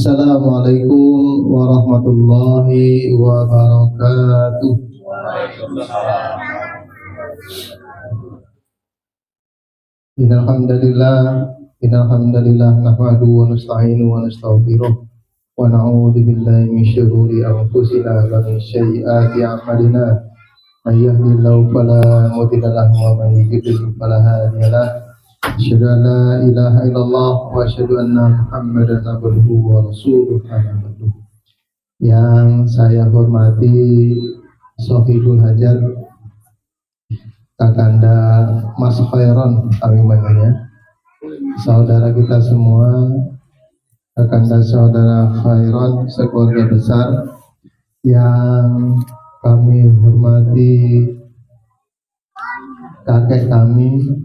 Assalamualaikum warahmatullahi wabarakatuh. Innal hamdalillah nahmaduhu wa nasta'inu wa nastaghfiruh wa na'udzu billahi min shururi anfusina wa min sayyiati a'malina. May yahdihillahu fala mudilla lahu wa may yudlil fala hadiya lahu. Asyhadu an la ilaha illallah wa asyhadu anna Muhammadan abduhu wa rasuluh. Yang saya hormati Sohibul Hajat Kakanda Mas Khairon, kami manggilnya saudara kita semua, Kakanda saudara Khairon sekeluarga besar. Yang kami hormati kakek kami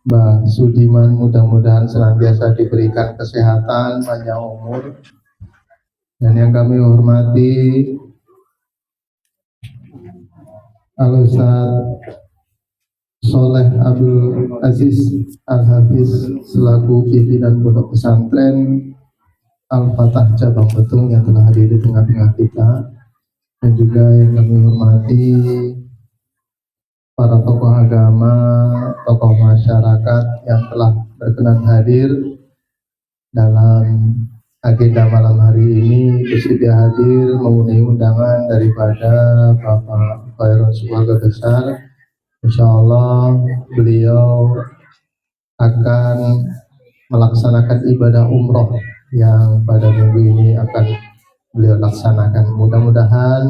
Mbah Sudiman, mudah-mudahan senantiasa diberikan kesehatan, panjang umur. Dan yang kami hormati Al-Ustaz Soleh Abdul Aziz Al-Hafiz selaku pimpinan Pondok Pesantren Al-Fatah Cabang Betung yang telah hadir di tengah-tengah kita, dan juga yang kami hormati para tokoh agama, tokoh masyarakat yang telah berkenan hadir dalam agenda malam hari ini, bersedia hadir memenuhi undangan daripada Bapak Khairon sekeluarga besar. Insyaallah beliau akan melaksanakan ibadah umroh yang pada minggu ini akan beliau laksanakan. Mudah-mudahan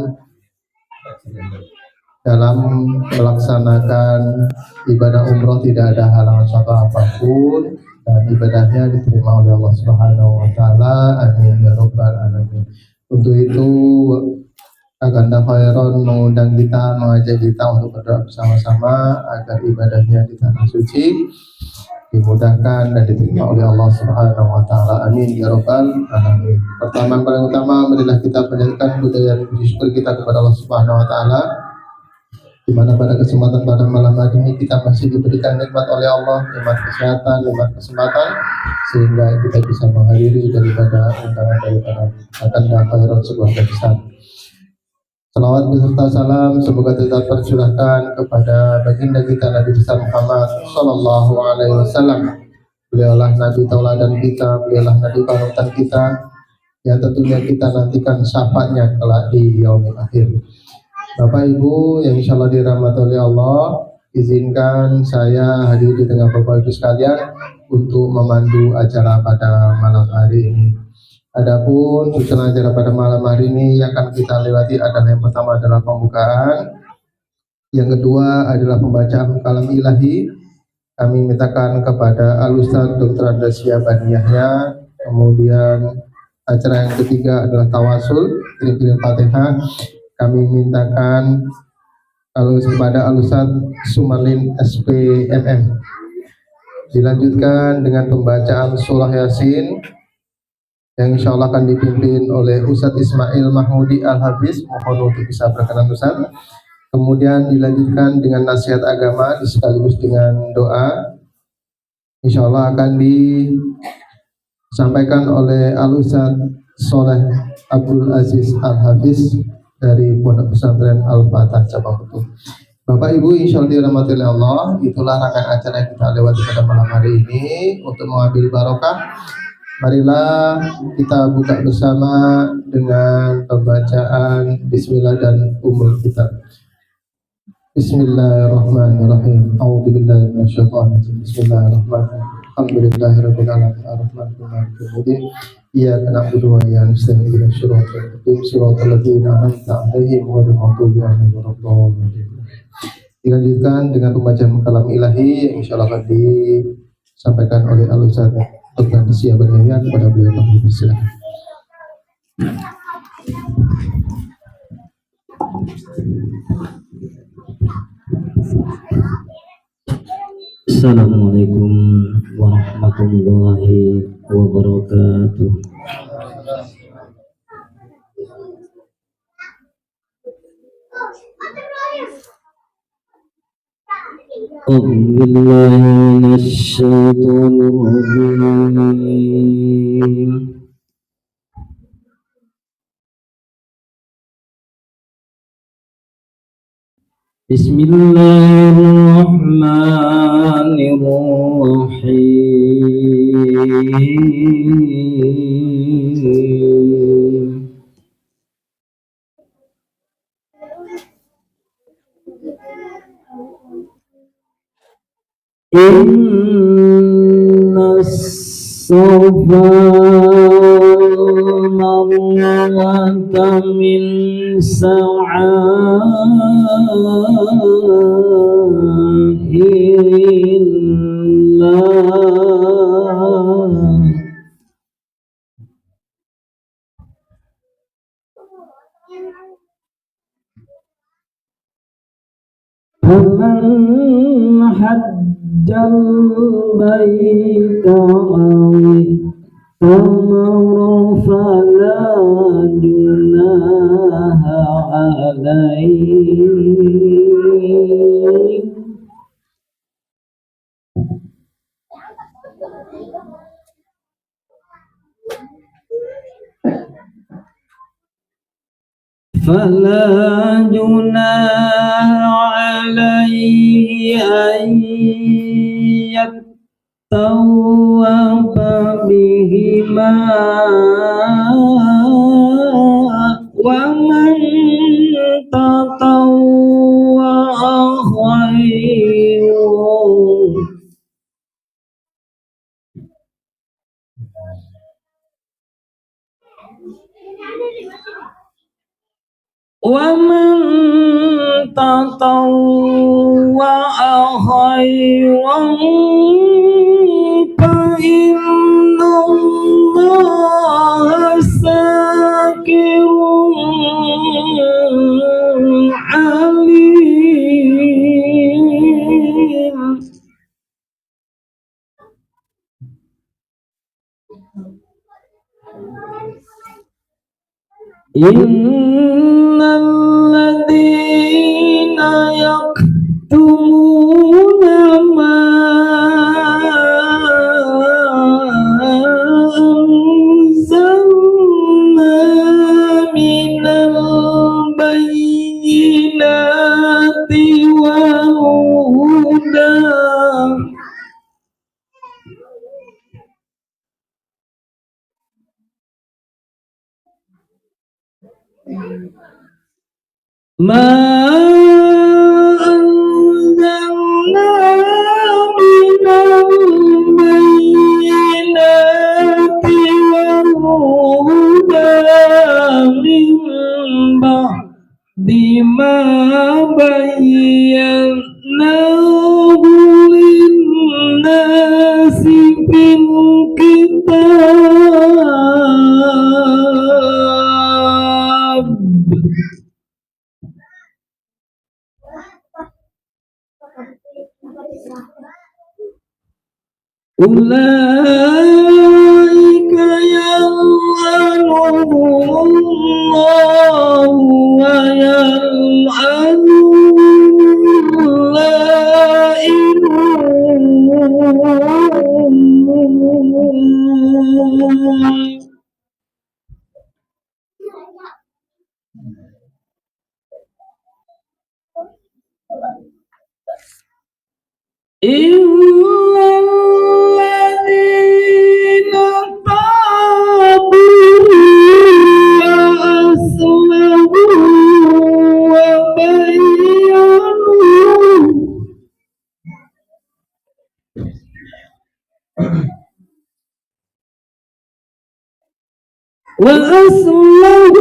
dalam melaksanakan ibadah umroh tidak ada halangan apapun dan ibadahnya diterima oleh Allah Subhanahu wa taala. Amin ya rabbal alamin. Untuk itu Kakanda Khairon mengundang kita, mengajak kita untuk berdoa bersama-sama agar ibadahnya di tanah suci dimudahkan dan diterima oleh Allah Subhanahu wa taala. Amin ya rabbal alamin. Pertama, paling utama, marilah kita panjatkan budaya bersyukur kita kepada Allah Subhanahu wa taala, di mana pada kesempatan pada malam hari ini kita masih diberikan nikmat oleh Allah, nikmat kesehatan, nikmat kesempatan, sehingga kita bisa menghadiri daripada undangan daripada Kakanda Khairon sebuah besar. Salawat beserta salam semoga tetap tercurahkan kepada baginda kita Nabi besar Muhammad Sallallahu Alaihi Wasallam. Beliaulah Nabi tauladan kita, beliaulah Nabi panutan kita, yang tentunya kita nantikan syafaatnya kelak di yaumil akhir. Bapak Ibu yang insya Allah dirahmati oleh Allah, izinkan saya hadir di tengah Bapak Ibu sekalian untuk memandu acara pada malam hari ini. Adapun susunan acara pada malam hari ini yang akan kita lewati adalah yang pertama adalah pembukaan, yang kedua adalah pembacaan kalam ilahi. Kami mintakan kepada Al-Ustaz Dr. Andasya Bani Yahya. Kemudian acara yang ketiga adalah tawasul, kirim Fatihah. Kami mintakan kepada Al-Ustaz Sumarlin SPMM. Dilanjutkan dengan pembacaan surah Yasin yang insya Allah akan dipimpin oleh Ustadz Ismail Mahmudi Al-Hafiz. Mohon untuk bisa berkenan Ustadz. Kemudian dilanjutkan dengan nasihat agama sekaligus dengan doa. Insya Allah akan disampaikan oleh Al-Ustadz Soleh Abdul Aziz Al-Hafiz dari Pondok Pesantren Al-Fatah Cabang Betung. Bapak Ibu insya Allah dirahmati oleh Allah, itulah rangkaian acara yang kita lewati pada malam hari ini. Untuk mengambil barokah, marilah kita buka bersama dengan pembacaan Bismillah dan Ummul Kitab. Bismillahirrahmanirrahim. A'udzubillahi minasyaitonir rajim. Bismillahirrahmanirrahim. Alhamdulillahirabbil alamin arrahmanir rahim. Iyyaka na'budu wa iyyaka nasta'in ihdinas siratal ladzina an'amta 'alaihim ghairil maghdubi 'alaihim waladdallin. Dilanjutkan dengan pembacaan kalam ilahi yang insyaallah akan disampaikan oleh Al-Ustaz Dr. Andasya Bani Yahya. Kepada beliau kami persilakan. Assalamualaikum warahmatullahi wabarakatuh. Billahi minasyaitonir rajim. Bismillahirrahmanirrahim. Inna safa marwata min sa'airillah. فمن حج البيت أو اعتمر فلا جناح عليه أن يطوف بهما ومن تطوع خيرا ومن تطوع خيرا فإن الله شاكر عليم. إن الذين يكتمون ما أنزلنا من البينات والهدى ما أنزلنا من البينات والهدى من بعد ما بيناه للناس في الكتاب أولئك يلعنهم الله ويلعنهم اللاعنون. إلا الذين تابوا وأصلحوا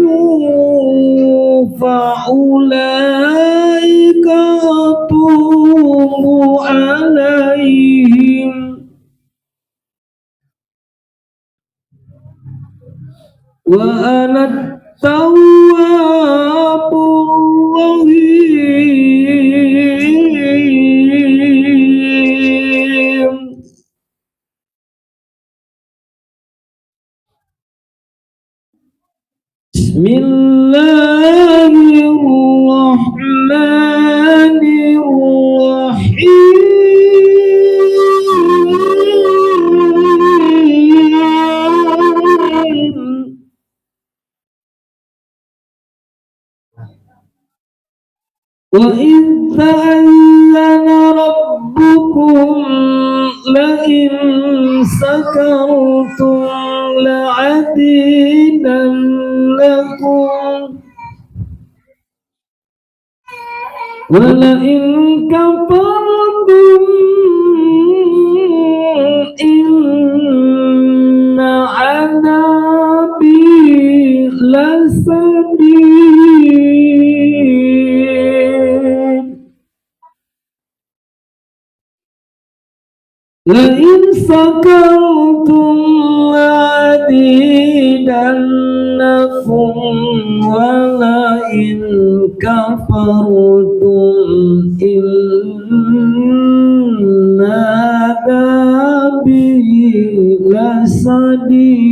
وبينوا فأولئك أتوب عليهم وأنا التواب الرحيم. بسم الله الرحمن الرحيم. وإذ تأذن ربكم لئن سكرتم لأزيدنكم ولئن كفرتم إن عذابي لشديد لئن سكرتم لأزيدنكم ولئن كفرتم إن عذابي لشديد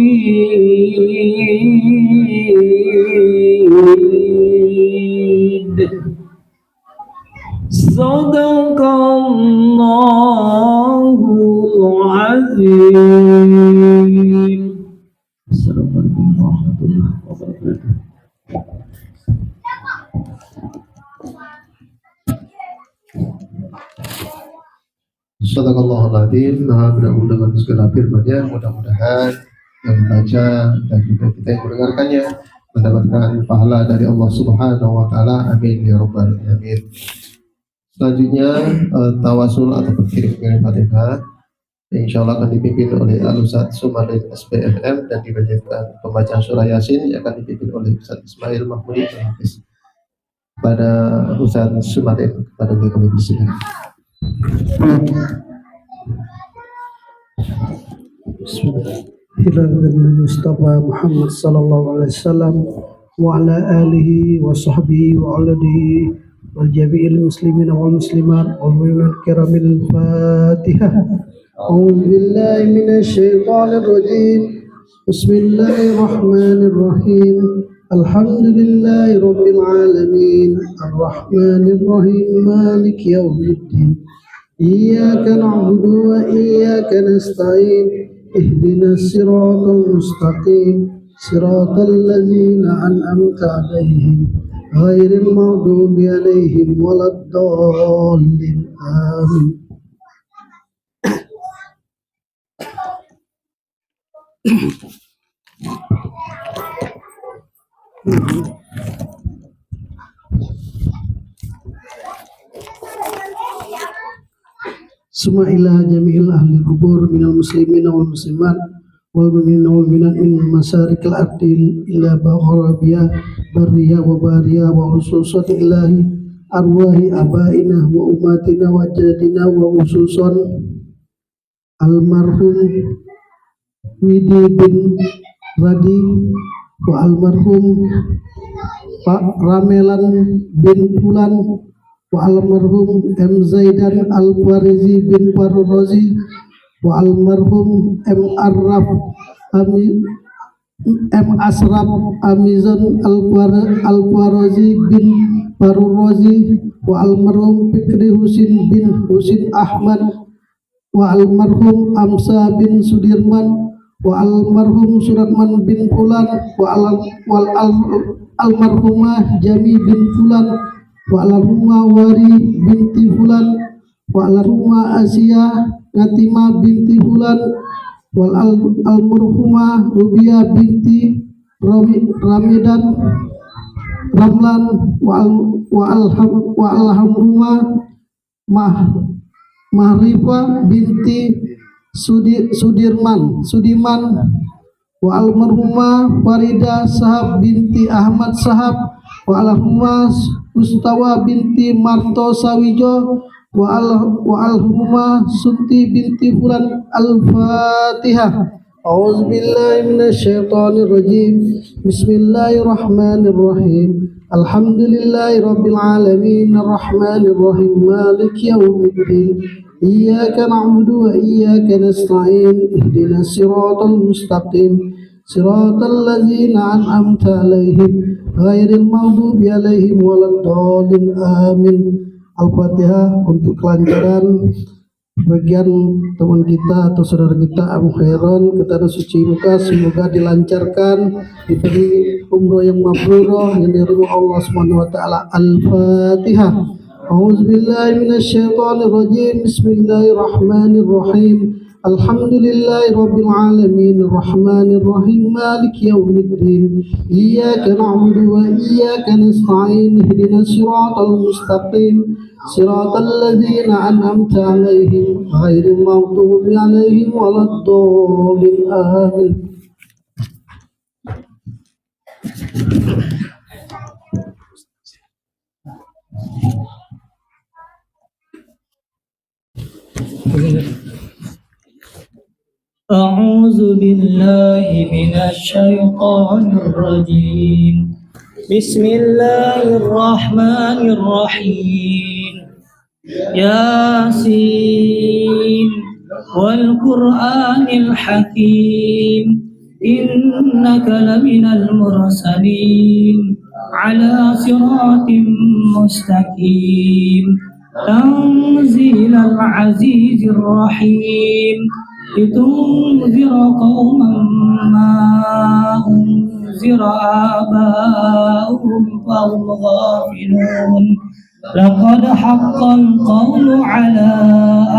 Sadaqallahul azim. Assalamualaikum warahmatullahi wabarakatuh. Sadaqallahul azim. Maha beragam dengan segala firman-Nya. Mudah-mudahan yang membaca dan juga kita yang mendengarkannya mendapatkan pahala dari Allah Subhanahu wa taala. Amin ya rabbal alamin. Selanjutnya tawasul atau kirim Fatihah insya Allah akan dipimpin oleh Al-Ustaz Sumadin SPFM dan dilanjutkan pembacaan surah Yasin yang akan dipimpin oleh Ustaz Ismail Mahmudi pada Ustaz Sumadin. Pada beliau kami persilakan. Bismillahirrahmanirrahim. Mustafa Muhammad sallallahu alaihi wasallam wa ala alihi wa sahbihi wa alihi wal jami'il muslimin wal muslimat wal mu'minin kiramil Fatihah. A'udzu billahi minasy syaithanir rajim. Bismillahirrahmanirrahim. Alhamdulillahi rabbil alamin. Arrahmanir rahim. Maliki yaumiddin. Iyyaka na'budu wa iyyaka nasta'in. Ihdinas siratal mustaqim. Siratal ladzina an'amta 'alaihim ghairil maghdubi 'alaihim waladdallin. Amin. Summa ila jami'il ahli kubur minal muslimina wal muslimat wal mu'minina wal mu'minat min masarikil ardi ila baghrabiya barriya wa bariya wa ususat ilahi arwahi abaina wa umatina wa jadina wa ususan almarhum Widi bin Radi wa almarhum Pak Ramelan bin Fulan wa almarhum M. Zaidan Al-Farizi bin Farrozi wa almarhum M. Arraf M. Asraf Amizan Al-Farizi bin Farrozi wa almarhum Fikri Husin bin Husin Ahmad wa almarhum Amsa bin Sudirman wa almarhum Suratman bin Fulan wa almarhumah Jami bin Fulan wa almarhumah Wari binti Fulan wa almarhumah Asia Natima binti Fulan wa almarhumah Rubia binti Ramadan Ramlan wa almarhumah Mahrifah binti Sudiman wa almarhumah Farida Sahab binti Ahmad Sahab wa almarhumah Mustawa binti Marto Sawijo wa almarhumah Suti binti Fulan. Al-Fatihah. A'udzu billahi minasy syaithanir rajim. Bismillahirrahmanirrahim. Alhamdulillahi rabbil alamin arrahmanir rahim maliki yaumiddin. Iyyaka na'budu wa iyyaka nasta'in. Ihdinas siratal mustaqim. Siratal ladzina an'amta 'alaihim ghairil maghdubi 'alaihim waladdallin. Amin. Al-Fatihah. Untuk kelancaran bagian teman kita atau saudara kita Abu Khairon ke tanah suci Mekah, semoga dilancarkan, diberi umroh yang mabrurah yang diterima Allah Subhanahu wa taala. Al-Fatihah. A'udzubillahi minasyaitonir rajim. Bismillahirrahmanirrahim. Alhamdulillahi rabbil alamin, arrahmanir rahim, maliki yaumiddin. Iyyaka na'budu wa iyyaka nasta'in. Ihdinas siratal mustaqim. Siratal ladzina an'amta 'alaihim ghairil maghdubi 'alaihim waladdallin. Amin. أعوذ بالله من الشيطان الرجيم. بسم الله الرحمن الرحيم. ياسين والقرآن الحكيم إنك لمن المرسلين على صراط مستقيم تنزيل العزيز الرحيم لتنذر قوما ما أنذر آباؤهم فهم غافلون لقد حق القول على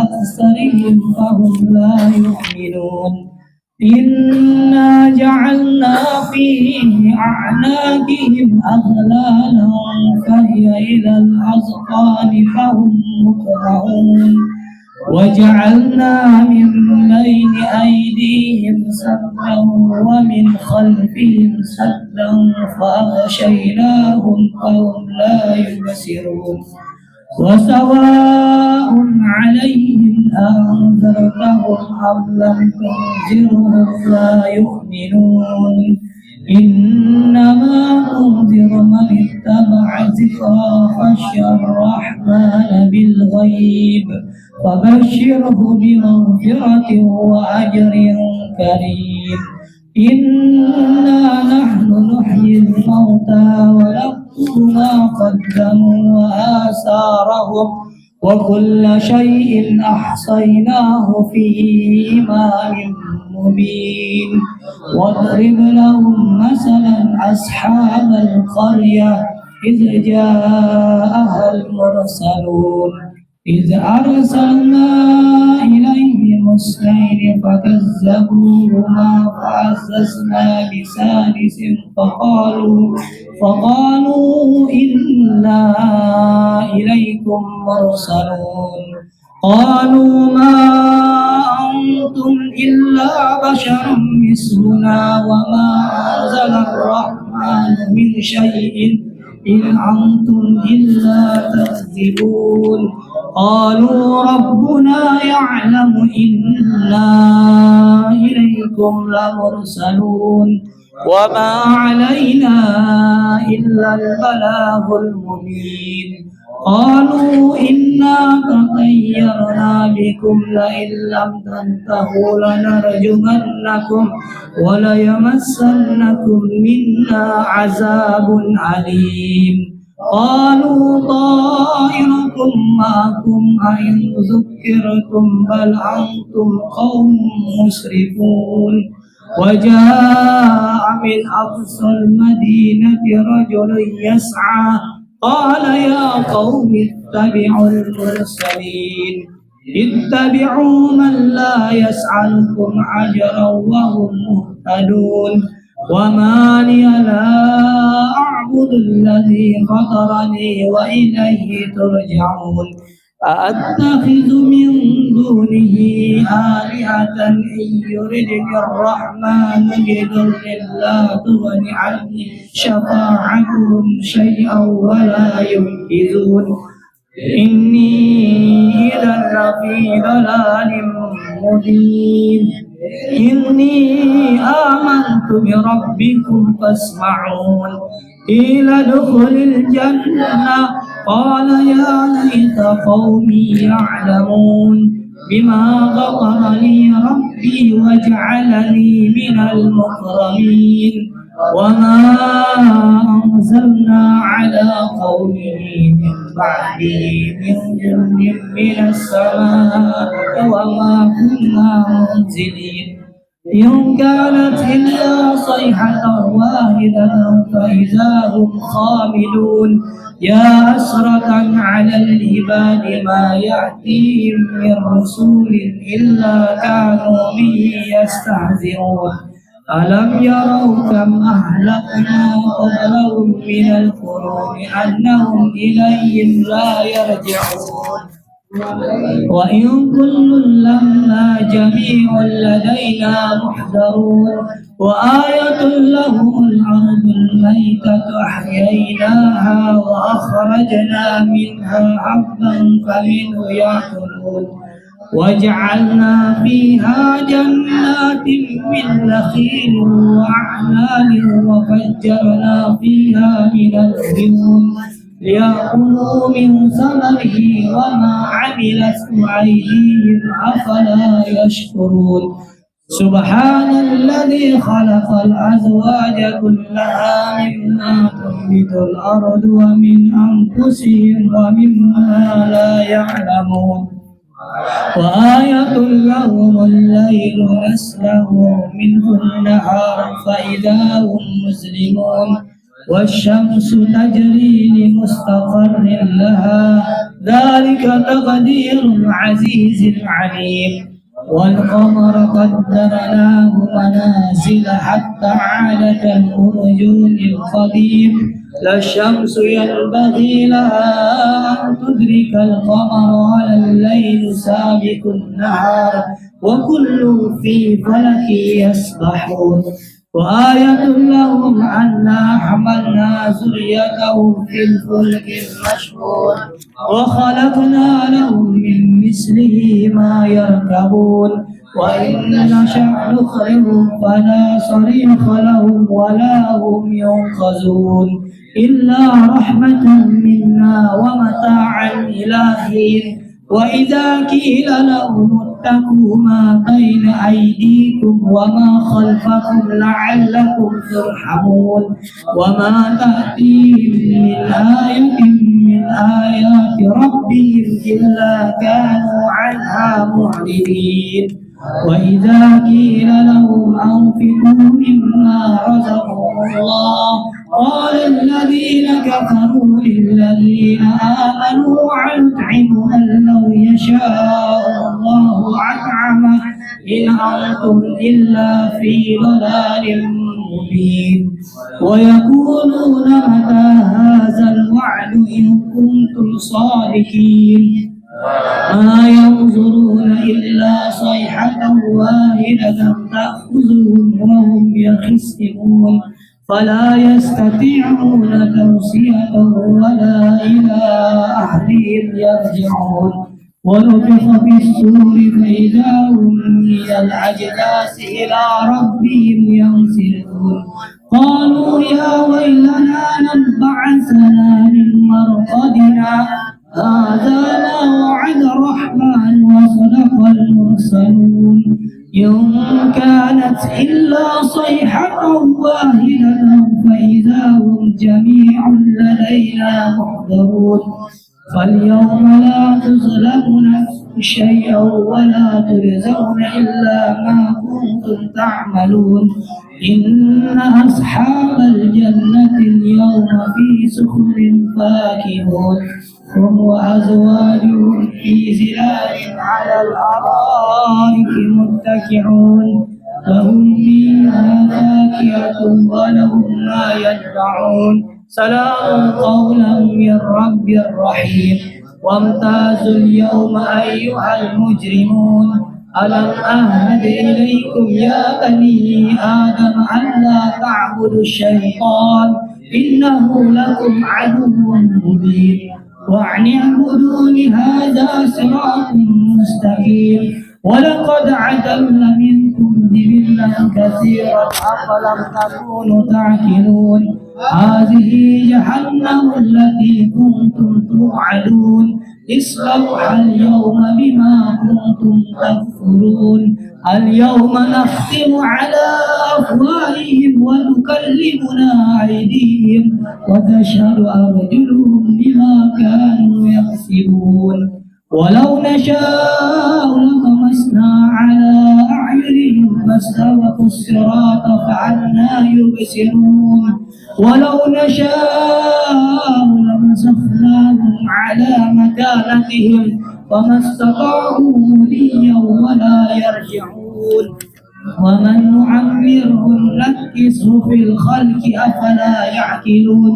أكثرهم فهم لا يؤمنون إنا جعلنا في أعناقهم أغلالا فهي إلى الأذقان فهم مقمحون وجعلنا من بين أيديهم سدا ومن خلفهم سدا فأغشيناهم فهم لا يبصرون وسواء عليهم أنذرتهم أم لم تنذرهم لا يؤمنون إنما تنذر من اتبع ذكر خشي الرحمن بالغيب فبشره بمغفرة وأجر كريم إنا نحن نحيي الموتى ونكتب ما قدموا وآثارهم وكل شيء أحصيناه في إمام مبين واضرب لهم مثلا أصحاب القرية إذ جاءها المرسلون إذ أرسلنا إليهم اثنين فكذبوهما فعززنا بثالث فقالوا إنا إليكم مرسلون قالوا ما أنتم إلا بشر مثلنا وما أنزل الرحمن من شيء إن أنتم إلا تكذبون قالوا ربنا يعلم إنا إليكم لمرسلون وما علينا إلا البلاغ المبين قالوا إنا تطيرنا بكم لئن لم تنتهوا لنرجمنكم وليمسنكم منا عذاب أليم قالوا طائركم معكم أئن ذكرتم بل أنتم قوم مسرفون وجاء من أقصى المدينة رجل يسعى قال يا قوم اتبعوا المرسلين اتبعوا من لا يسألكم أجرا وهم مهتدون وما لي لا أعبد الذي فطرني وإليه ترجعون أأتخذ من دونه آلهة إن يردني الرحمن بضر لا تغن عني شفاعتهم شيئا ولا ينقذون إني إذا لفي ضلال مبين إني آمنت بربكم فاسمعون قيل ادخل الجنة قال يا ليت قومي يعلمون بما غفر لي ربي وجعلني من المكرمين وما أنزلنا على قومه من بعده من جند من السماء وما كنا منزلين إن كانت إلا صيحة واحدة فإذا هم خامدون يا حسرة على العباد ما يأتيهم من رسول إلا كانوا به يستهزئون ألم يروا كم أهلكنا قبلهم من القرون أنهم إليهم لا يرجعون وإن كل لما جميع لدينا محضرون وآية لهم الأرض الميتة أحييناها وأخرجنا منها حبا فمنه يأكلون وجعلنا فيها جنات من نخيل وأعناب وفجرنا فيها من العيون ليأكلوا من ثمره وما عملته أيديهم أفلا يشكرون سبحان الذي خلق الأزواج كلها مما تنبت الأرض ومن أنفسهم ومما لا يعلمون وآية لهم الليل نسلخ منه النهار فإذا هم مسلمون والشمس تجري لمستقر لها ذلك تقدير العزيز العليم والقمر قدرناه منازل حتى عاد كالأرجون القديم لا الشمس ينبغي لها أن تدرك القمر ولا الليل سابق النهار وكل في فلك يسبحون وآية لهم أنا حملنا ذريتهم في الفلك المشحون وخلقنا لهم من مثله ما يركبون وإن نشأ نخرجهم فلا صريخ لهم ولا هم ينقذون إلا رحمة منا ومتاعا إلى حين وإذا قيل لهم اتقوا ما بين أيديكم وما خلفكم لعلكم ترحمون وما تأتيهم من آية من آيات ربهم إلا كانوا عنها معرضين وإذا قيل لهم أنفقوا مما رزقهم الله قال الذين كفروا للذين آمنوا أنطعم من لو يشاء الله أطعمه إن أنتم إلا في ضلال مبين ويقولون متى هذا الوعد إن كنتم صادقين ما ينظرون إلا صيحة واحدة تأخذهم وهم يخصمون فلا يستطيعون توصية ولا إلى أهلهم يرجعون ونفخ في الصور فإذا هم من الأجداث إلى ربهم ينسلون قالوا يا ويلنا من بعثنا من مرقدنا هذا ما وعد الرحمن وصدق المرسلون إن كانت إلا صيحة واحدة فإذا هم جميع لدينا محضرون فاليوم لا تظلم نفس شيئا ولا تجزون إلا ما كنتم تعملون إن أصحاب الجنة اليوم في سخر فاكهون هم وأزواجهم في زلال على الأرائك متكئون لهم فيها فاكهة ولهم ما يدعون سلام قولا من رب رحيم وامتازوا اليوم أيها المجرمون ألم أهد إليكم يا بني آدم ألا تعبدوا الشيطان إنه لكم عدو مبين وأن اعبدون هذا صراط مستقيم ولقد عدلنا منكم جبلا كثيرا أفلم تكونوا تعقلون هذه جهنم التي كنتم توعدون اصلوها اليوم بما كنتم تكفرون اليوم نختم على أفواههم وتكلمنا أيديهم وتشهد أرجلهم بما كانوا يكسبون ولو نشاء لطمسنا على أعينهم فاستبقوا الصراط فأنى يبصرون ولو نشاء لمسخناهم على مكانتهم فما استطاعوا مضيا ولا يرجعون ومن نعمره نكسه في الخلق أفلا يعقلون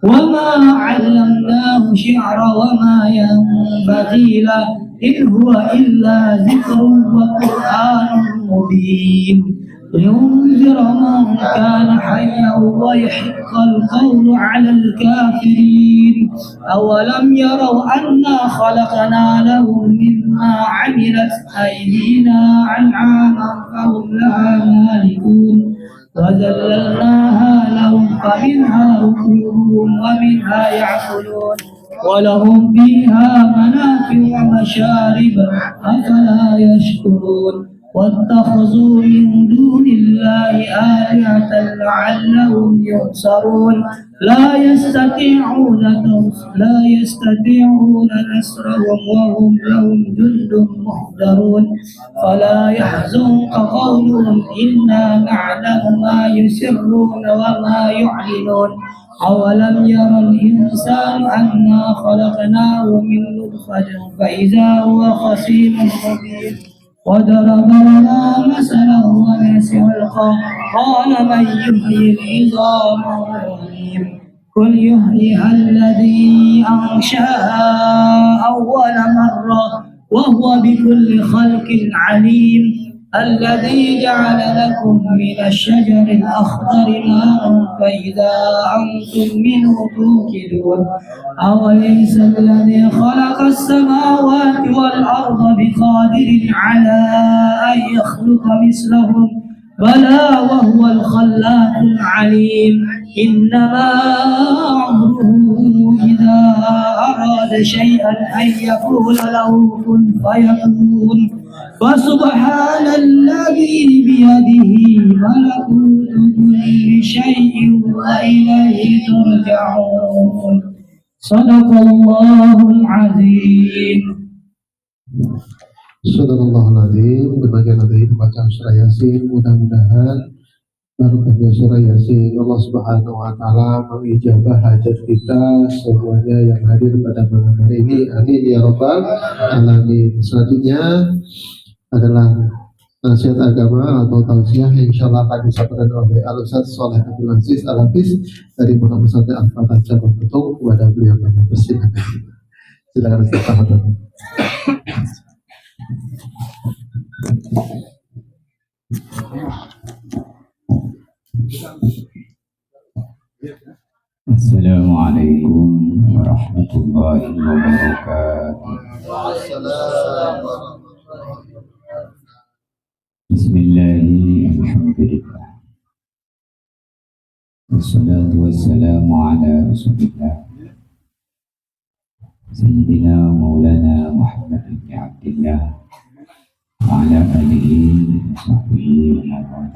وما علمناه شعر وما ينبغي له إن هو إلا ذكر وقرآن مبين لينذر من كان حيا ويحق القول على الكافرين أولم يروا أنا خلقنا لهم مما عملت أيدينا أنعاما فهم لها مالكون وذللناها لهم فمنها ركوبهم ومنها يأكلون ولهم فيها منافع ومشارب أفلا يشكرون واتخذوا من دون الله آلهة لعلهم ينصرون لا يستطيعون نصرهم وهم لهم جند محضرون فلا يحزنك قولهم إنا نعلم ما يسرون وما يعلنون أولم ير الإنسان أنا خلقناه من نطفة فإذا هو خصيم مبين وضرب لنا مثلا ونسي الخلق قال من يحيي العظام والرميم قل يحييها الذي أنشأها أول مرة وهو بكل خلق عليم الذي جعل لكم من الشجر الأخضر نارا فإذا أنتم منه توقدون أوليس الذي خلق السماوات والأرض بقادر على أن يخلق مثلهم بلى وهو الخلاق العليم إنما أمره إذا أراد شيئا أن يقول له كن فيكون فسبحان الذي بيده ملكوت كل شيء وإليه ترجعون صدق الله العظيم. Sadaqallahul Azim. Demikian tadi pembacaan surah Yasin. Mudah-mudahan barokahnya surah Yasin Allah Subhanahu wa taala mengijabah hajat kita semuanya yang hadir pada malam hari ini. Amin ya rabbal alamin. Selanjutnya adalah nasihat agama atau tausiah yang insyaallah akan disampaikan oleh Al-Ustaz Shaleh Abdul Aziz Al-Hafiz dari Pondok Pesantren Al-Fatah Cabang Betung. Kepada beliau kami persilakan. Silakan Ustaz. Assalamualaikum warahmatullahi wabarakatuh. Bismillahirrahmanirrahim. Alhamdulillah. Wassalatu wassalamu ala Rasulillah Sayyidina Maulana Muhammad ibn Abdillah wa ala alihi wa sahbihi wa man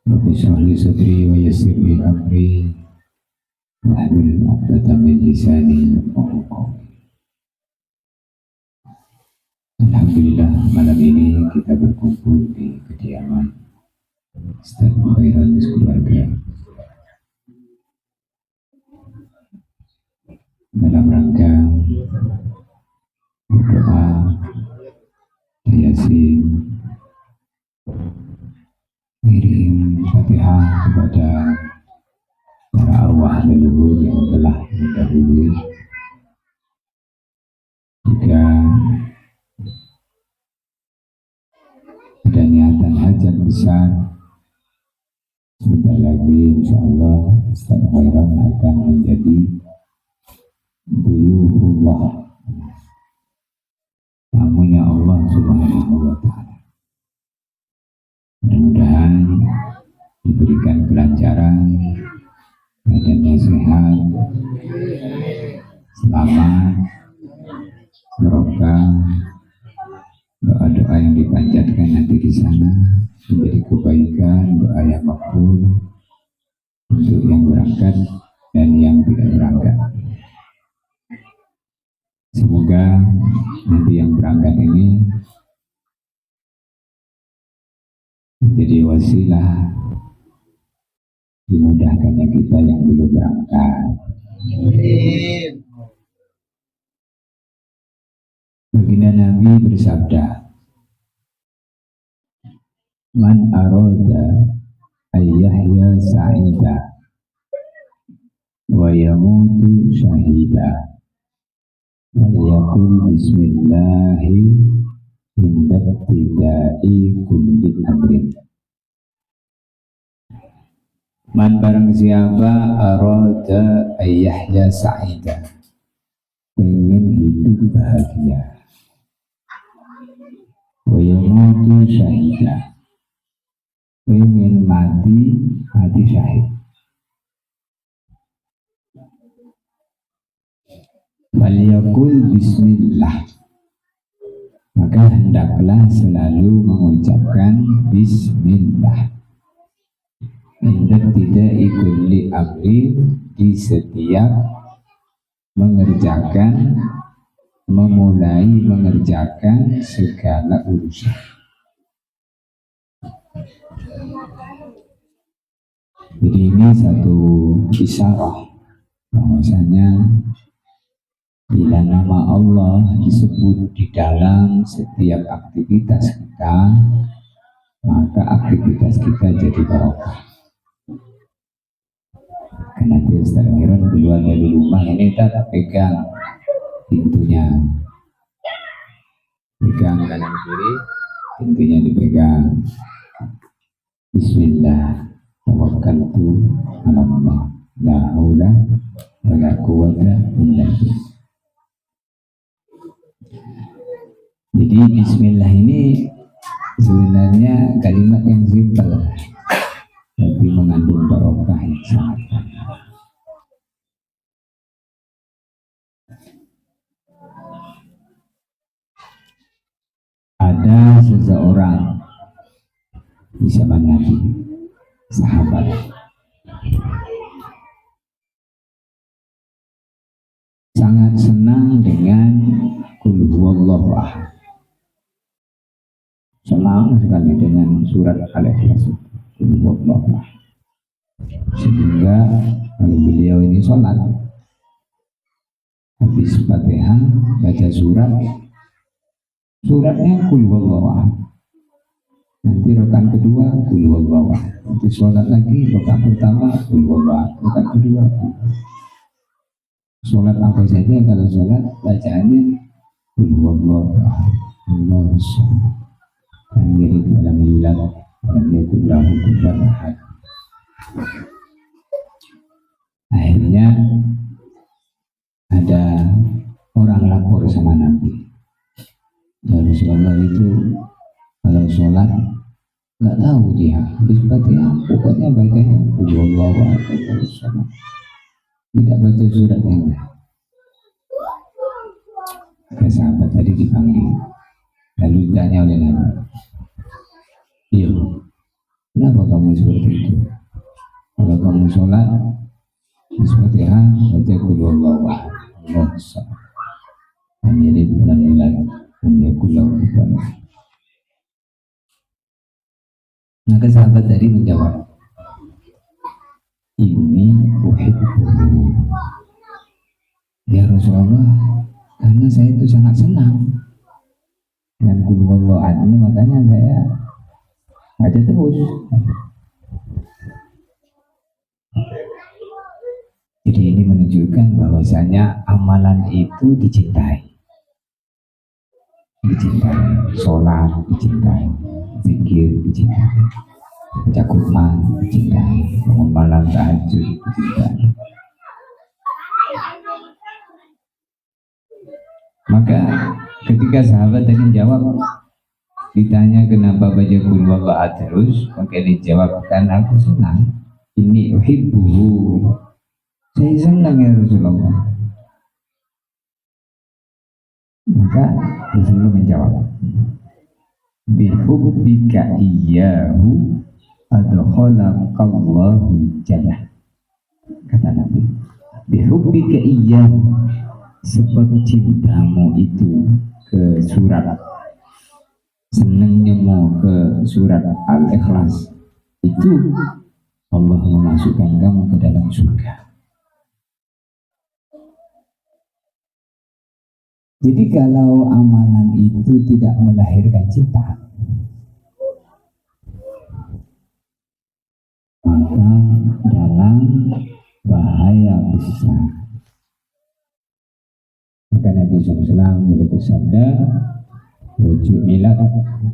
Rabbi shrah li sadri wa yassir li amri wahlul 'uqdatam min lisani yafqahu qawli. Alhamdulillah, malam ini kita berkumpul di kediaman Ustaz Khairan keluarga dalam rangka berdoa Yasin, mengirim Fatihah kepada para arwah leluhur yang telah mendahului. Jika ada niatan hajat besar, sebentar lagi insyaallah Ustaz Khairan akan menjadi buyuhullah, tamunya Allah Subhanahu wa ta'ala. Mudah-mudahan diberikan kelancaran, badannya sehat, selamat, barokah, doa-doa yang dipanjatkan nanti di sana menjadi kebaikan, doa yang makbul untuk yang berangkat dan yang tidak berangkat. Semoga nanti yang berangkat ini menjadi wasilah dimudahkannya kita yang belum berangkat. Baginda Nabi bersabda, "Man arada ayyahya sa'ida wa yamutu syahida falyaqul bismillahi inda ibtida'i kulli amrin." Man barang siapa arada ayyahya sa'ida, pengen hidup bahagia, wa yamutu syahida, pengen mati syahid, falyaqul bismillah, maka hendaklah selalu mengucapkan bismillah inda tidak kulli amri, di setiap memulai mengerjakan segala urusan. Jadi ini satu isyarah bahwasanya bila nama Allah disebut di dalam setiap aktivitas kita, maka aktivitas kita jadi barokah. Karena nanti Ustaz Miron keluar dari rumah ini kita pegang pintunya, pegang kanan kiri, pintunya dipegang. Bismillah, tawakkaltu ala Allah, la haula wala quwwata illa billah. Jadi bismillah ini sebenarnya kalimat yang simpel, tapi mengandung barokah yang sangat banyak. Ada seseorang di zaman Nabi, sahabat, sangat senang dengan Qul huwallahu ahad, senang sekali dengan surat Al-Ikhlas, Qul huwallahu ahad, sehingga kalau beliau ini sholat habis Fatihah baca suratnya Qul huwallahu ahad, nanti rakaat kedua Qul huwallahu ahad, nanti sholat lagi rakaat pertama Qul huwallahu ahad, rakaat kedua. Sholat apa saja kalau sholat bacaannya Qul huwallahu ahad, Allahu samad, lam yalid wa lam yulad wa lam yakul lahu kufuwan ahad. Akhirnya ada orang lapor sama Nabi, ya Rasulullah itu kalau sholat nggak tahu dia habis Fatihah pokoknya bacanya Qul huwallahu ahad, tidak baca surat yang lain. Maka sahabat tadi dipanggil, lalu ditanya oleh Nabi, "Iya, kenapa kamu seperti itu? Kalau kamu sholat habis Fatihah baca Qul huwallahu ahad, Allahu samad, lam yalid wa lam yulad wa lam yakul lahu kufuwan ahad." Maka sahabat tadi menjawab, "Ini uhibbuhu, ya Rasulullah, karena saya itu sangat senang dengan Qul huwallahu ahad ini, makanya saya baca terus." Jadi ini menunjukkan bahwasanya amalan itu dicintai, sholat dicintai, zikir dicintai, baca Quran dicintai, bangun malam tahajud dicintai. Maka ketika sahabat tadi jawab, ditanya kenapa baca Qul huwallahu ahad terus, maka dijawab, karena aku senang, ini uhibbuhu, saya senang ya Rasulullah. Maka Rasulullah menjawab, bihubbika iyyahu adkhalakallahu jannah. Kata Nabi, bihubbika iyyahu, sebab cintamu itu ke surat, senengnya mau ke surat Al-Ikhlas, itu Allah memasukkan kamu ke dalam surga. Jadi kalau amalan itu tidak melahirkan cinta, maka dalam bahaya besar. Maka Nabi SAW boleh bersabda, "Wuju'ilat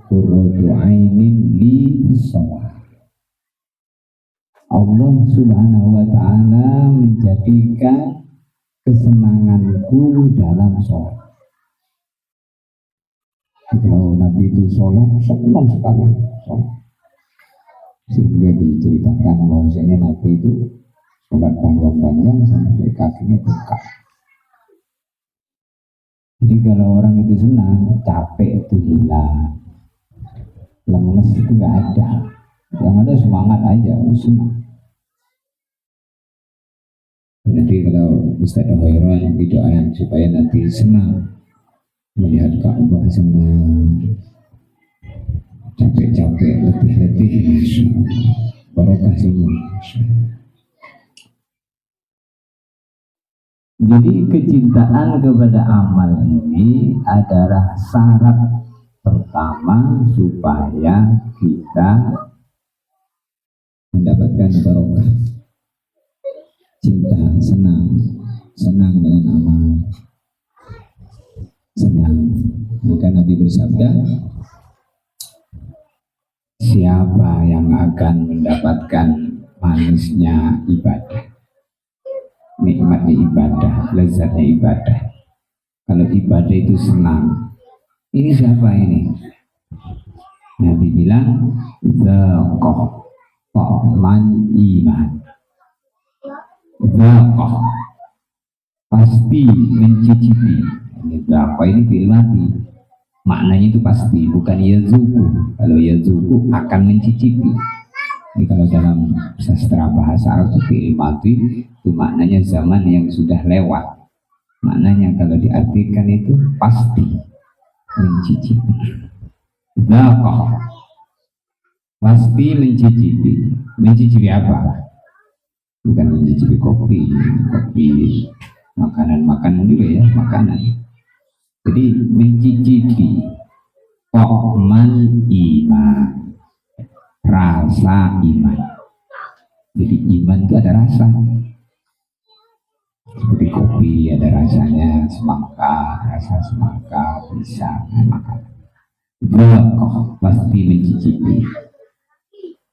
qurratu ainin li shalah." Allah Subhanahu wa taala menjadikan kesenanganku dalam sholat. Kalau Nabi itu sholat, senang sekali sholat. Sehingga diceritakan bahwasanya Nabi itu sholat panjang-panjang sampai kakinya bengkak. Jadi kalau orang itu senang, capek itu hilang, lemes itu nggak ada. Yang ada semangat aja, senang. Nanti kalau Ustaz Hoiron didoain supaya nanti senang melihat Ka'bah, senang, capek-capek, letih-letih, barokah semua. Jadi kecintaan kepada amal ini adalah syarat pertama supaya kita mendapatkan barokah. Cinta, senang dengan amal, senang. Maka Nabi bersabda, siapa yang akan mendapatkan manisnya ibadah, nikmatnya ibadah, lezatnya ibadah. Kalau ibadah itu senang, ini siapa ini? Nabi bilang, dzaqah ta'man iman. Dzaqah, pasti mencicipi. Dzaqah ini fi'il madi, maknanya itu pasti, bukan yazuku. Kalau yazuku akan mencicipi. Jadi kalau dalam sastra bahasa Arab itu fi'il madi itu maknanya zaman yang sudah lewat. Maknanya kalau diartikan itu pasti mencicipi. Dzaqah, pasti mencicipi. Mencicipi apa? Bukan mencicipi kopi, makanan juga ya, makanan. Jadi mencicipi ta'mal iman, rasa iman. Jadi iman itu ada rasa. Seperti kopi ada rasanya, semangka, rasa semangka, pisang, makan. Dzaqah, pasti mencicipi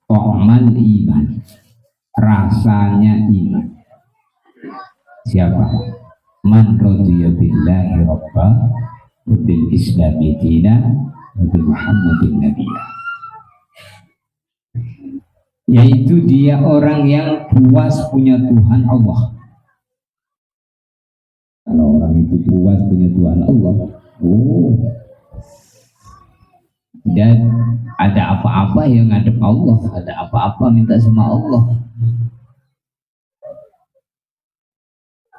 ta'mal iman, rasanya iman. Siapa? Man radiya billahi rabba wa bil islami dina wa bi muhammadin nabiyya. Yaitu dia orang yang puas punya Tuhan Allah. Kalau orang itu puas punya Tuhan Allah, dan ada apa-apa yang ngadep Allah, ada apa-apa minta sama Allah,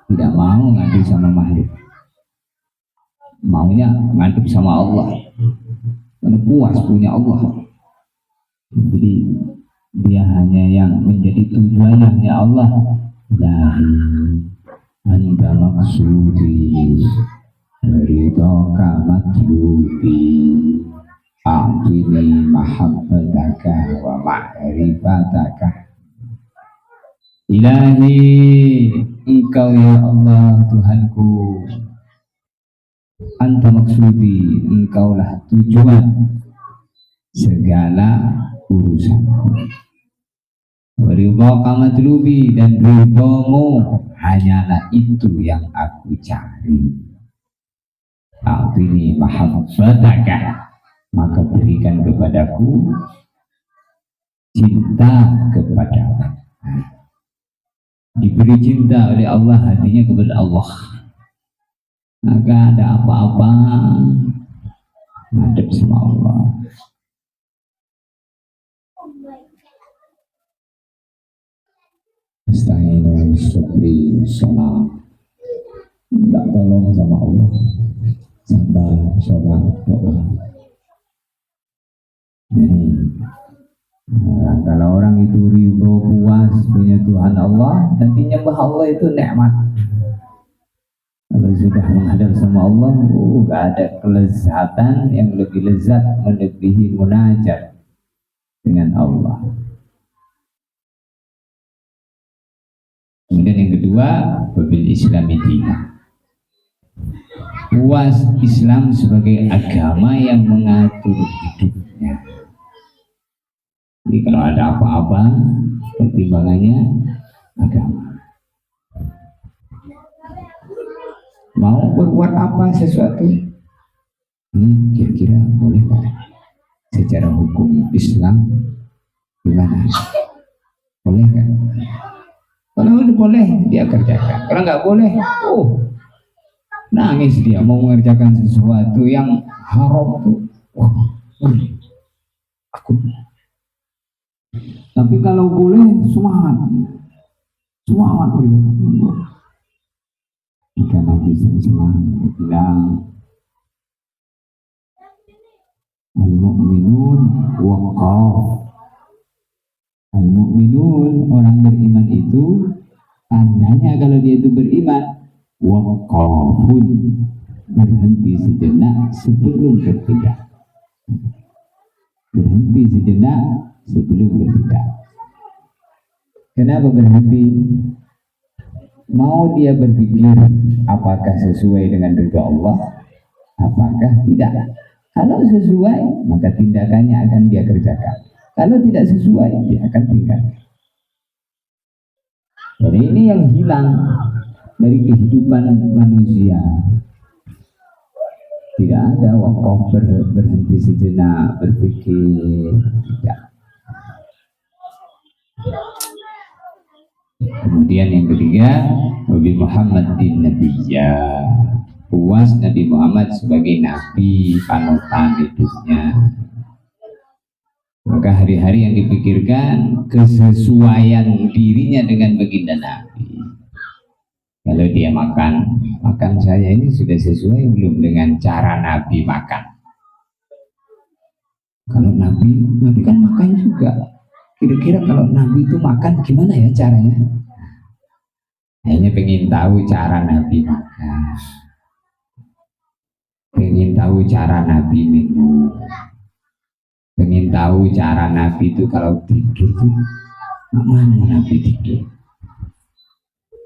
tidak mau ngadep sama makhluk, maunya ngadep sama Allah, karena puas punya Allah. Jadi dia hanya yang menjadi tujuannya, ya Allah, dari anta maksudi ridhoka matlubi a'tini mahabbataka wa ma'rifataka. Ilahi, engkau ya Allah Tuhanku, anta maksudi, engkaulah tujuan segala urusanku. Ridhoka matlubi, dan ridhomu hanyalah itu yang aku cari. A'tini mahabbataka, maka berikan kepadaku cinta kepadamu. Diberi cinta oleh Allah hatinya kepada Allah. maka ada apa-apa ngadep sama Allah. Astagfirullah, syukri, sholat, minta tolong sama Allah, sabar, sholat, doa. Ini kalau orang itu ridho, puas punya Tuhan Allah, nanti nyembah Allah itu nikmat. Kalau sudah menghadap sama Allah, gak ada kelezatan yang lebih lezat melebihi munajat dengan Allah. Kemudian yang kedua, wabil Islami dina, puas Islam sebagai agama yang mengatur hidupnya. Jadi kalau ada apa-apa, pertimbangannya agama. Mau berbuat apa sesuatu, ini kira-kira boleh tak? Secara hukum Islam gimana? Boleh kan? Kalau boleh dia kerjakan, kalau nggak boleh, nangis dia mau mengerjakan sesuatu yang haram tuh. Aku. Tapi kalau boleh semangat berjalan. Maka Nabi SAW bilang, al-mu'minun waqaf. Al-mu'minun, orang beriman itu tandanya kalau dia itu beriman, waqafun, berhenti sejenak sebelum bertindak. Berhenti sejenak sebelum bertindak. Kenapa berhenti? Mau dia berpikir apakah sesuai dengan ridha Allah, apakah tidak. Kalau sesuai, maka tindakannya akan dia kerjakan. Kalau tidak sesuai, dia akan tinggalkan. Jadi ini yang hilang dari kehidupan manusia. Tidak ada wakaf berhenti sejenak, berpikir. Tidak. Kemudian yang ketiga, Nabi Muhammad bin Nabiyya, puas Nabi Muhammad sebagai Nabi panutan hidupnya. Maka hari-hari yang dipikirkan kesesuaian dirinya dengan baginda Nabi. Kalau dia makan saya ini sudah sesuai belum dengan cara Nabi makan? Kalau Nabi kan makan juga. Kira-kira kalau Nabi itu makan gimana ya caranya? Hanya pengen tahu cara Nabi makan, pengen tahu cara Nabi minum, pengen tahu cara Nabi itu kalau tidur tuh mana Nabi tidur.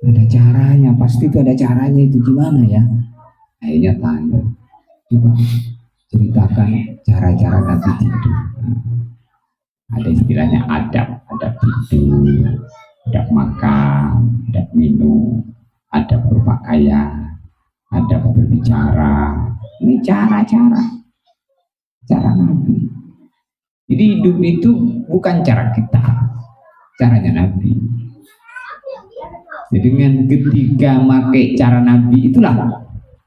Ada caranya, pasti itu ada caranya, itu gimana ya? Akhirnya tanya, coba ceritakan cara-cara Nabi tidur. Ada istilahnya adab tidur, adab makan, adab minum, adab berpakaian, adab berbicara. Ini cara Nabi. Jadi hidup itu bukan cara kita, caranya Nabi. Jadi dengan ketika pakai cara Nabi itulah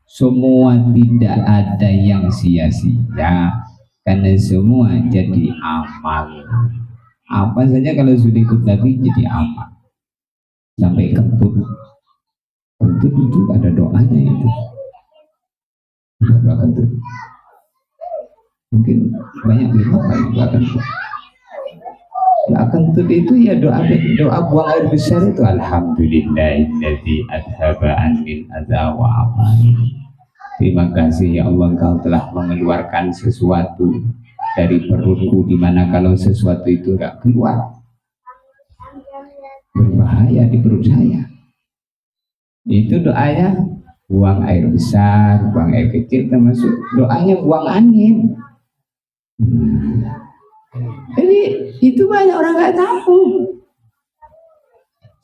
semua tidak ada yang sia-sia, karena semua jadi amal. Apa saja kalau sudah ikut Nabi jadi amal. Sampai kentut itu ada doanya itu. Doa kentut. Mungkin banyak doa kentut. Doa kentut itu ya doa buang air besar itu. Alhamdulillahilladzi adhaba anil adza wa afani. Terima kasih ya Allah, Engkau telah mengeluarkan sesuatu dari perutku, dimana kalau sesuatu itu enggak keluar berbahaya di perut saya. Itu doanya buang air besar, buang air kecil, termasuk doanya buang angin. Jadi itu banyak orang nggak tahu.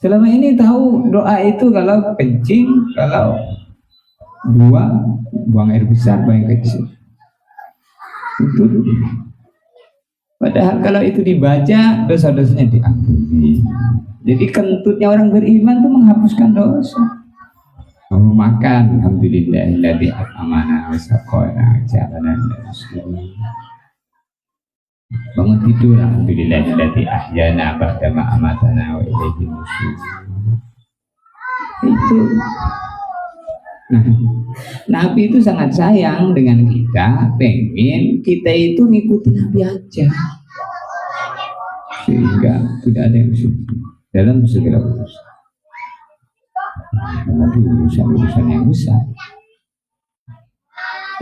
Selama ini tahu doa itu kalau kencing, kalau buang air besar, buang air kecil. Itu. Padahal kalau itu dibaca, dosa-dosanya diampuni. Jadi kentutnya orang beriman itu menghapuskan dosa. Mau makan, alhamdulillahilladzi at'amana wa saqana ja'alana muslimin. Bangun tidur, alhamdulillahilladzi ahyana ba'dama amatana wa ilaihi nusyur. Itu. Nah, Nabi itu sangat sayang dengan kita, pengen kita itu ngikuti Nabi aja, sehingga tidak ada yang sedih dalam segala urusan. Apalagi urusan-urusan yang besar.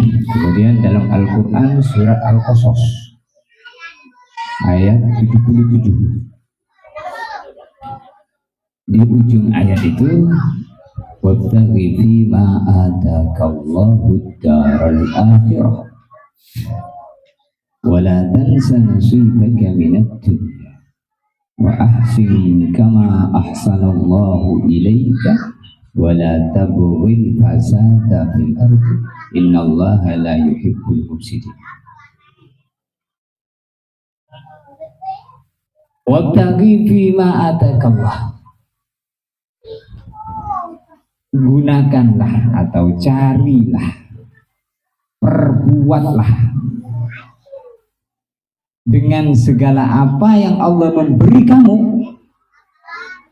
Kemudian dalam Al-Quran surat Al-Qasas ayat 77, di ujung ayat itu, wabtaghi fima atakallahu ad-daral akhirah wa la tansa nasibaka minad dunya wa ahsin kama ahsanallahu ilaika wa la tabghil fasada fil ardi innallaha la yuhibbul mufsidin. Wabtaghi fima atakallah, gunakanlah atau carilah, perbuatlah dengan segala apa yang Allah memberi kamu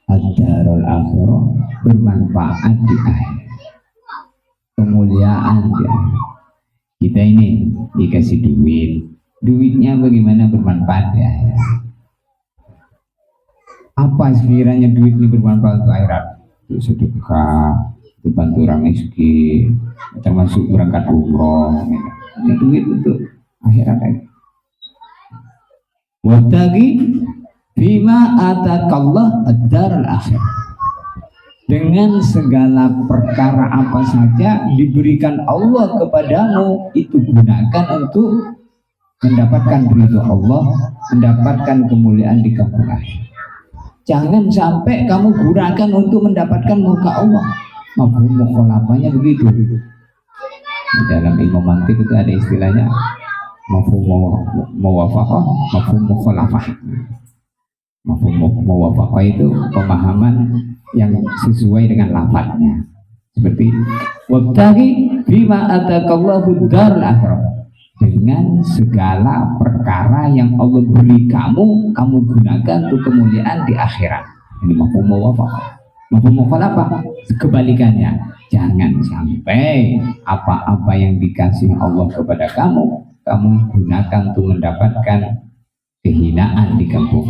ad-darul akhirah, bermanfaat di akhir, kemuliaan di akhir. Kita ini dikasih duitnya bagaimana bermanfaat di akhir. Apa sekiranya duit ini bermanfaat di akhirat? Sedekah, bantu orang miskin, termasuk berangkat umroh. Ini duit untuk akhirat. Wabtaghi bima atakallah ad-daral akhirah, dengan segala perkara apa saja diberikan Allah kepadamu, itu gunakan untuk mendapatkan ridho Allah, mendapatkan kemuliaan di kampung akhir. Jangan sampai kamu gunakan untuk mendapatkan muka Allah. Mafhum mukhalafahnya begitu. Di dalam ilmu mantik itu ada istilahnya mafhum muwafaqah, mafhum mukhalafah. Mafhum muwafaqah itu pemahaman yang sesuai dengan lafadznya. Seperti wabtaghi bima atakallahu darul akhirah, dengan segala perkara yang Allah beri kamu gunakan untuk kemuliaan di akhirat. Ini mafhum muwafaqah. Mafhum mukhalafah kebalikannya, jangan sampai apa-apa yang dikasih Allah kepada kamu gunakan untuk mendapatkan kehinaan di kampung.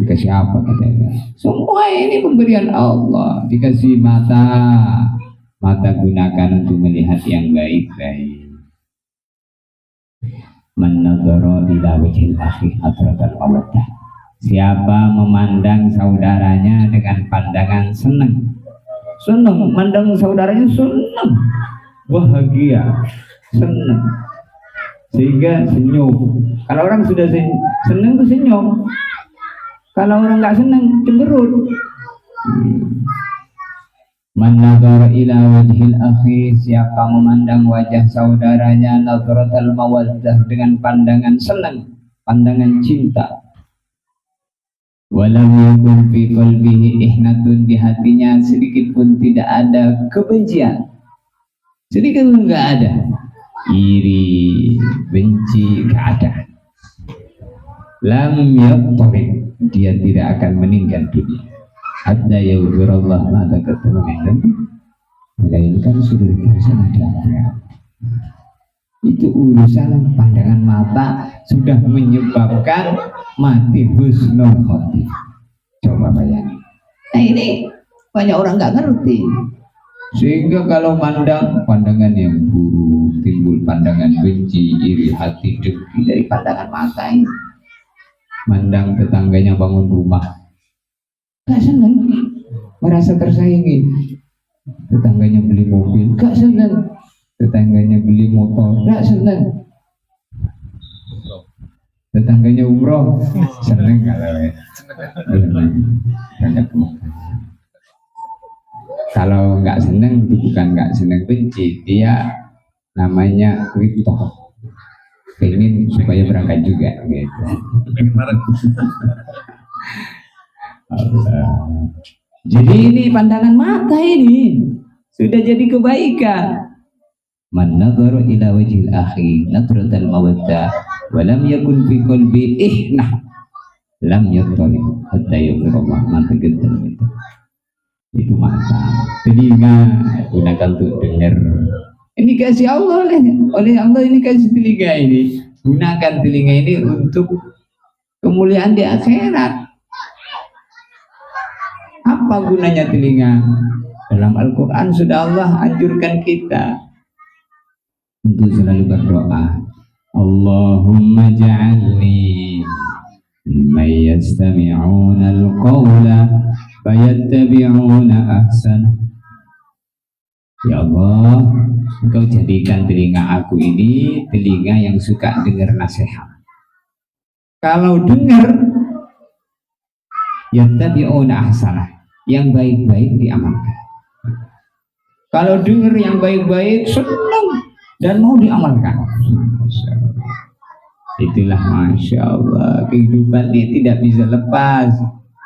Dikasih apa kita ini? Semua ini pemberian Allah. Dikasih mata gunakan untuk melihat yang baik-baik. Man nadhara ila wajhil akhi hadratal mawaddah. Siapa memandang saudaranya dengan pandangan senang, memandang saudaranya senang, bahagia, senang, sehingga senyum. Kalau orang sudah senang itu senyum. Kalau orang nggak senang cemberut. Man nadhara ila wajhil akhi, siapa memandang wajah saudaranya nadratal mawaddah, dengan pandangan senang, pandangan cinta. Walau yakun fi qalbihi ihnatun, di hatinya sedikit pun tidak ada kebencian, sedikit pun nggak ada iri, benci, nggak ada. Lam yattariq, dia tidak akan meninggal dunia. Hatta yaghfirallah ma taqaddama min dhanbi, melainkan sudah dituliskan di akhirat. Itu urusan pandangan mata sudah menyebabkan mati husnul khotimah. Coba bayangin. Nah ini banyak orang nggak ngerti, sehingga kalau pandangan yang buruk, timbul pandangan benci, iri, hati, dengki dari pandangan mata ini. Mandang tetangganya bangun rumah, gak senang, merasa tersaingi. Tetangganya beli mobil, gak senang. Tetangganya beli motor, gak senang. Tetangganya umroh, senang kalau nggak senang itu bukan nggak senang benci, dia namanya rito, pengen supaya berangkat juga gitu. Allah. Jadi ini pandangan mata ini sudah jadi kebaikan. Man nadhara ila wajhil akhi nadratal mawaddah wa lam yakun fi qalbi ihna lam yattali hatta yaqra ma tagaddan itu mata. Telinga gunakan untuk dengar. Ini kasih Allah oleh Allah, ini kasih telinga ini. Gunakan telinga ini untuk kemuliaan di akhirat. Apa gunanya telinga? Dalam Al-Quran sudah Allah anjurkan kita untuk selalu berdoa, Allahumma ja'alni mimman yastami'una al-qawla fayattabi'una ahsan. Ya Allah, Engkau jadikan telinga aku ini telinga yang suka dengar nasihat. Kalau dengar, yattabi'una ahsanah, yang baik-baik diamalkan. Kalau dengar yang baik-baik, senang dan mau diamalkan. Itulah Masya Allah, kehidupan ini tidak bisa lepas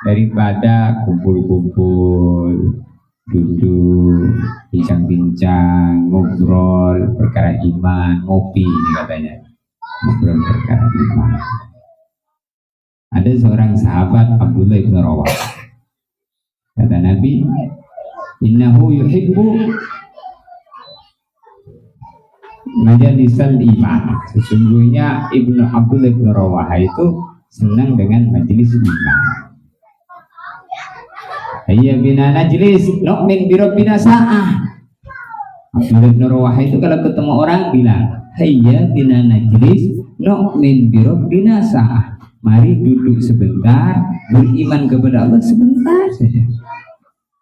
daripada kumpul-kumpul, duduk, bincang-bincang, ngobrol perkara iman, ngopi katanya, ngobrol perkara iman. Ada seorang sahabat Abdullah bin Rawahah, kata Nabi, innahu yuhibbu majalisal iman. Sesungguhnya Ibnu Abdullah bin Rawahah itu senang dengan majelis iman. Hayya bina najlis nu'min bi rabbina sa'ah. Abdullah bin Rawahah itu kalau ketemu orang bilang, hayya bina najlis nu'min bi rabbina sa'ah. Mari duduk sebentar, beriman kepada Allah sebentar saja.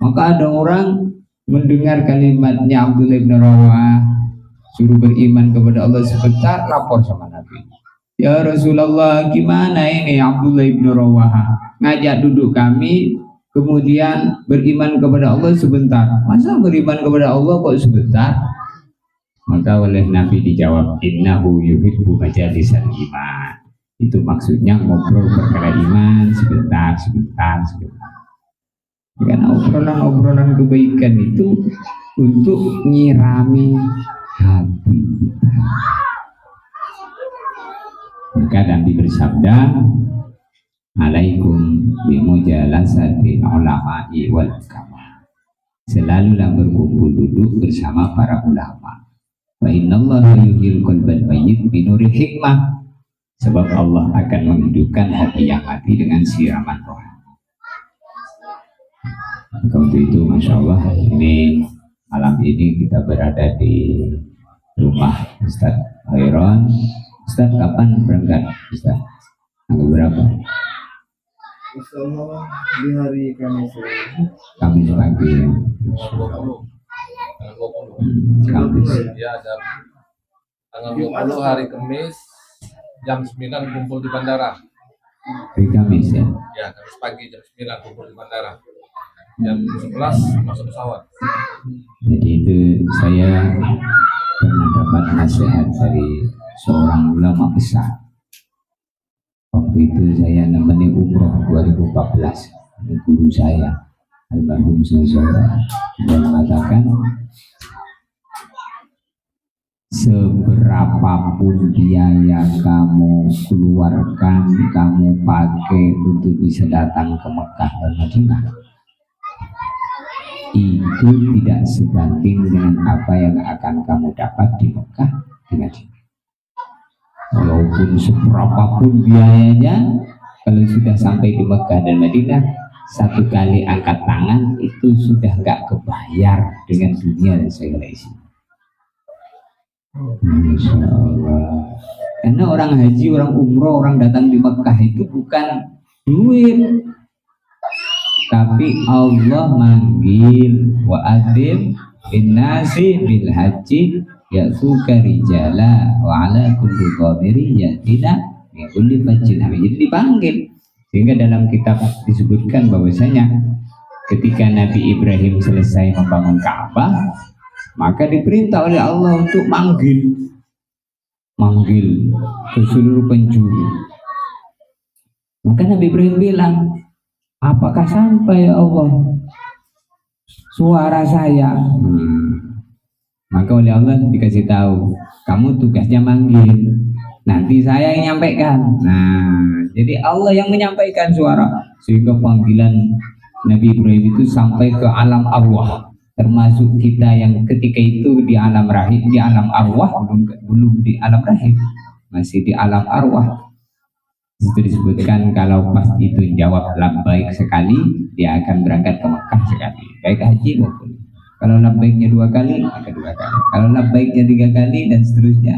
Maka ada orang mendengar kalimatnya Abdullah bin Rawahah, suruh beriman kepada Allah sebentar, lapor sama Nabi. Ya Rasulullah, gimana ini Abdullah bin Rawahah ngajak duduk kami, kemudian beriman kepada Allah sebentar. Masa beriman kepada Allah kok sebentar? Maka oleh Nabi dijawab, innahu yuhibbu majalisal iman. Itu maksudnya ngobrol perkara iman sebentar. Karena obrolan-obrolan kebaikan itu untuk nyirami hati. Maka Nabi bersabda, alaikum bimujalasatil ulama'i wal hukama. Selalulah berkumpul duduk bersama para ulama. Wa innallaha yuhyil qalbal mayyit binuril hikmah. Sebab Allah akan menghidupkan hati yang mati dengan siraman rohani. Untuk itu Masya Allah, ini malam ini kita berada di rumah Ustaz Khairon. Ustaz kapan berangkat Ustaz? Tanggal berapa? Insyaallah di hari Kamis. Kamis pagi ya. Kamis. Ya, ada tanggal 20 hari Kamis jam 9 kumpul di bandara. Hari Kamis ya. Ya, Kamis pagi jam 9 kumpul di bandara. Jam 11 masuk pesawat. Jadi itu saya pernah dapat nasihat dari seorang ulama besar. Waktu itu saya nemeni umroh 2014. Guru saya, almarhum Saudara, dia mengatakan, seberapapun biaya kamu keluarkan, kamu pakai untuk bisa datang ke Mekah dan Madinah, itu tidak sebanding dengan apa yang akan kamu dapat di Mekah di Madinah. Walaupun seberapapun biayanya, kalau sudah sampai di Mekah dan Madinah, satu kali angkat tangan itu sudah nggak kebayar dengan dunia dan segala isi. Masya Allah. Karena orang haji, orang umroh, orang datang di Mekah itu bukan duit, tapi Allah manggil wa adzim binnasi bil haji ya'tuka rijala wa ala kulli dhamiri yatina min kulli fajjin amik. Jadi dipanggil. Sehingga dalam kitab disebutkan bahwasanya ketika Nabi Ibrahim selesai membangun Ka'bah, maka diperintah oleh Allah untuk manggil ke seluruh penjuru. Maka Nabi Ibrahim bilang, apakah sampai ya Allah? suara saya. Maka oleh Allah dikasih tahu, kamu tugasnya manggil, nanti saya yang nyampaikan. Nah, jadi Allah yang menyampaikan suara, sehingga panggilan Nabi Ibrahim itu sampai ke alam arwah, termasuk kita yang ketika itu di alam rahim, di alam arwah, belum di alam rahim, masih di alam arwah. Itu disebutkan kalau pas itu jawab labbaik sekali, dia akan berangkat ke Mekah sekali, baik haji maupun. Kalau labbaiknya 2 kali, maka 2 kali. Kalau labbaiknya 3 kali dan seterusnya,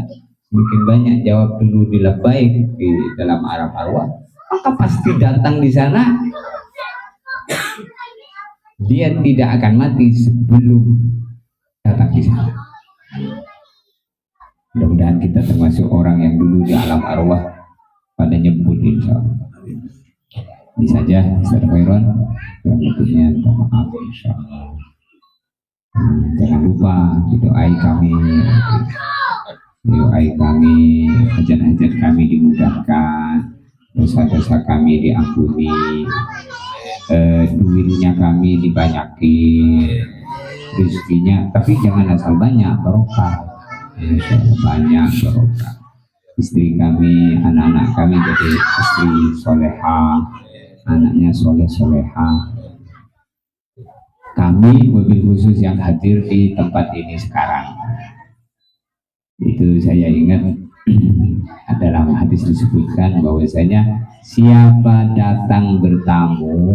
mungkin banyak jawab dulu di labbaik di dalam alam arwah, maka pasti datang di sana. Dia tidak akan mati sebelum datang di sana. Mudah-mudahan kita termasuk orang yang dulu di alam arwah pada nyebut insyaallah. Ini saja, Ustaz Khairon. Berikutnya maaf insyaallah. Jangan lupa doai kami, hajat-hajat kami dimudahkan, dosa-dosa kami diampuni, duitnya kami dibanyakin, rezekinya, tapi jangan asal banyak, barokah. Banyak barokah. Istri kami, anak-anak kami jadi istri solehah, anaknya soleh-solehah. Kami mobil khusus yang hadir di tempat ini sekarang, itu saya ingat dalam hadis disebutkan bahwasanya siapa datang bertamu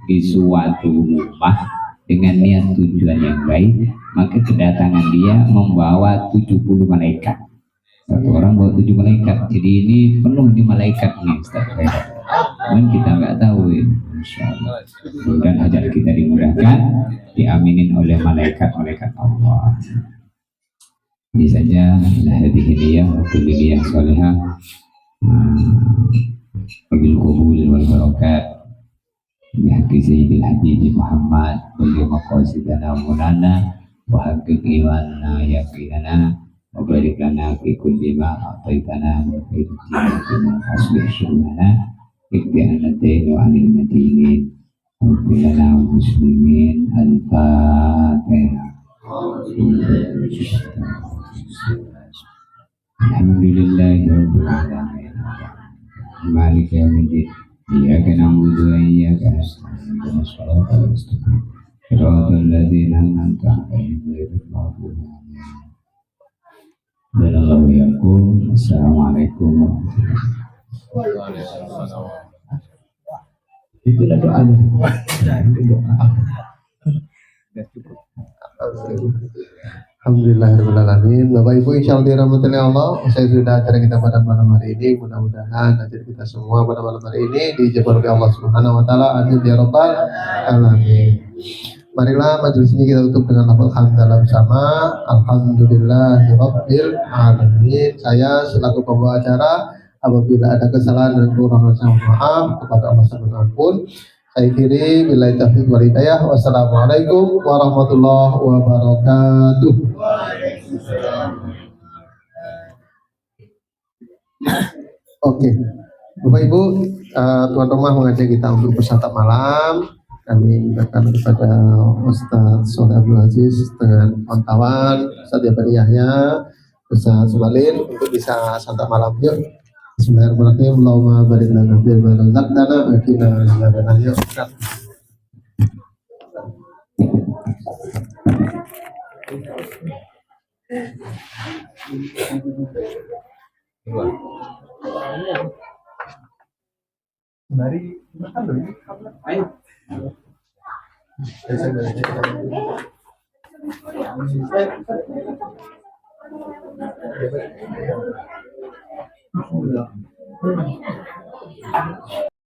di suatu rumah dengan niat tujuan yang baik, maka kedatangan dia membawa 70 malaikat. Satu orang bawa 7 malaikat. Jadi ini penuh di malaikat nih, Ustaz. Cuman kita nggak tahu ya. Insyaallah. Dan hajat kita dimudahkan, diaminin oleh malaikat-malaikat Allah. Ini saja hadhihi niyah yang salihah. Wabil qabul wal barakat. Bihaqqi sayyidil habib Muhammad wa maqasidana mulana wa haqqi imanana yaqinana wa barik lana fi kulli ma ataitana wa fi kulli aslih syurana ikti'ana dain wa anil madinin wa bilana wa muslimin al-fatihah. Alhamdulillahi rabbil alamin maliki yaumiddin iyyaka na'budu wa iyyaka nasta'in ihdinas siratal mustaqim siratal ladzina an'amta 'alaihim ghairil maghdubi 'alaihim. Assalamualaikum warahmatullahi wabarakatuh. Itulah doanya. Itu doa. Sudah cukup. Alhamdulillahirrahmanirrahim. Bapak Ibu, insyaallah dirahmati Allah. Saya sudah acara kita pada malam hari ini. Mudah-mudahan acara kita semua pada malam hari ini dijabari oleh Allah Subhanahu Wa Taala. Amin ya rabbal alamin. Marilah majelis ini kita tutup dengan lafaz hamdalah bersama. Alhamdulillahirabbil alamin. Saya selaku pembawa acara, apabila ada kesalahan dan kekurangan saya mohon maaf kepada Allah Subhanahu wa. Saya kiri billahi taufiq wal hidayah. Wassalamualaikum warahmatullahi wabarakatuh. Oke, Bapak Ibu, tuan rumah mengajak kita untuk bersantap malam. Kami mintakan kepada Ustaz Sholeh Abdul Aziz dengan kawan-kawan Ustaz Jabari Yahya, Ustaz Subalin untuk bisa santap malam. Yuk. Bismillahirrahmanirrahim. Allahumma barik lana fi ma razaqtana wa qina adzabannar. Yuk. Mari makan dulu. Ayo. Saya